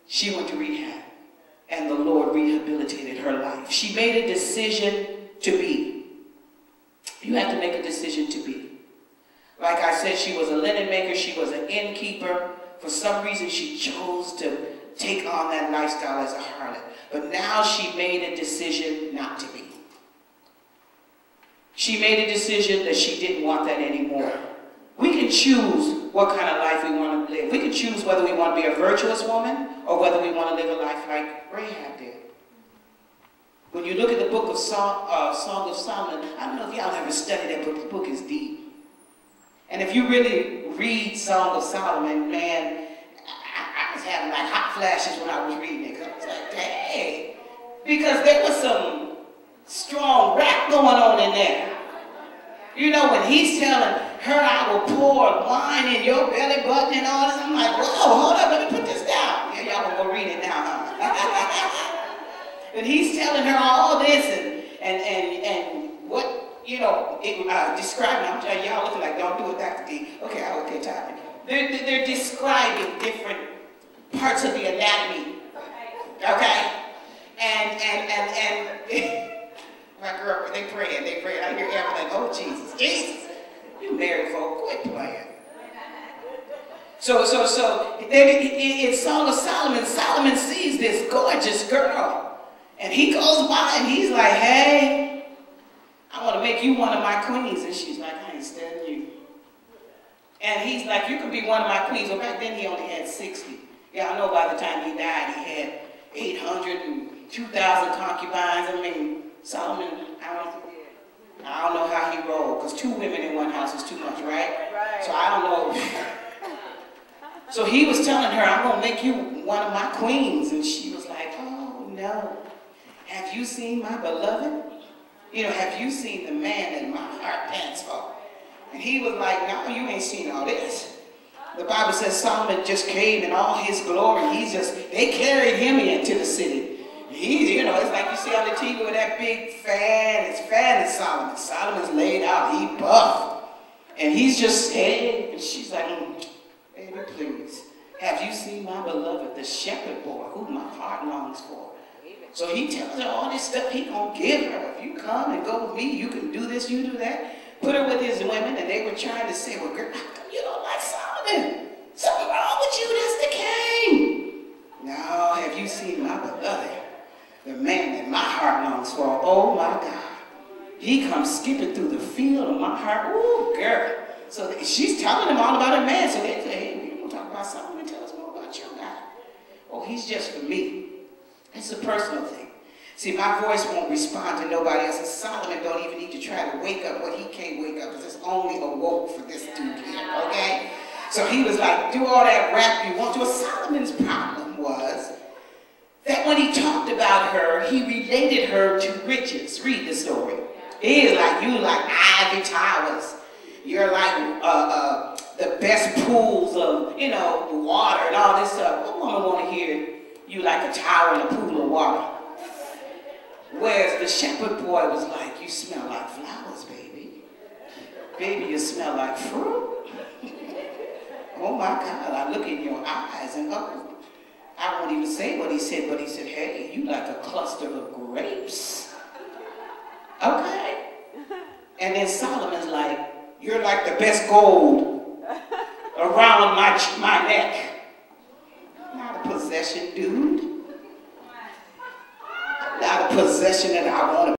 she went to rehab, and the Lord rehabilitated her life. She made a decision to be. You have to make a decision to be. Like I said, she was a linen maker. She was an innkeeper. For some reason, she chose to take on that lifestyle as a harlot. But now she made a decision not to be. She made a decision that she didn't want that anymore. We can choose what kind of life we want to live. We can choose whether we want to be a virtuous woman or whether we want to live a life like Rahab did. When you look at the book of Song of Solomon, I don't know if y'all ever studied that book. The book is deep. And if you really read Song of Solomon, man, I was having like hot flashes when I was reading it. I was like, dang. Because there was some strong rap going on in there. You know, when he's telling her, I will pour wine in your belly button and all this, I'm like, whoa, hold up, let me put this down. Yeah, y'all gonna go read it now, huh? And he's telling her all this and what, you know, describing, I'm telling y'all looking like, don't do it, Dr. D. Okay, time. They're describing different parts of the anatomy, okay? And my girl, they praying. I hear Evan like, oh, Jesus, you married folk, quit playing. So in Song of Solomon, Solomon sees this gorgeous girl, and he goes by and he's like, hey, I want to make you one of my queens. And she's like, I ain't studying you. And he's like, you can be one of my queens. Well, back then he only had 60. Yeah, I know by the time he died, he had 800 and 2,000 concubines. I mean, Solomon, I don't know how he rolled, because 2 women in one house is too much, right? So I don't know. So he was telling her, I'm going to make you one of my queens. And she was like, oh, no. Have you seen my beloved? You know, have you seen the man that my heart pants for? And he was like, no, you ain't seen all this. The Bible says Solomon just came in all his glory. They carried him into the city. You know, it's like you see on the TV with that big fan. It's fanning Solomon. Solomon's laid out. He buff. And he's just standing. And she's like, baby, please. Have you seen my beloved, the shepherd boy, who my heart longs for? So he tells her all this stuff he gonna give her. If you come and go with me, you can do this, you do that. Put her with his women, and they were trying to say, well, girl, how come you don't like Solomon? Something wrong with you, that's the king. No, have you seen my beloved? The man that my heart longs for. Oh my God. He comes skipping through the field of my heart. Ooh, girl. So she's telling him all about her man. So they say, hey, we're going to talk about Solomon. Tell us more about your guy. Oh, he's just for me. It's a personal thing. See, my voice won't respond to nobody else. And Solomon don't even need to try to wake up what he can't wake up. Because it's only awoke for this dude here, okay? So he was like, do all that rap you want to. Solomon's problem was that when he talked about her, he related her to riches. Read the story. He is like, you like ivy towers. You're like the best pools of, you know, water and all this stuff. What woman want to hear you like a tower and a pool of water? Whereas the shepherd boy was like, you smell like flowers, baby. Baby, you smell like fruit. Oh my God, I look in your eyes and I won't even say what he said, but he said, hey, you like a cluster of grapes. Okay. And then Solomon's like, you're like the best gold around my neck. Not a possession, dude. Not a possession that I want to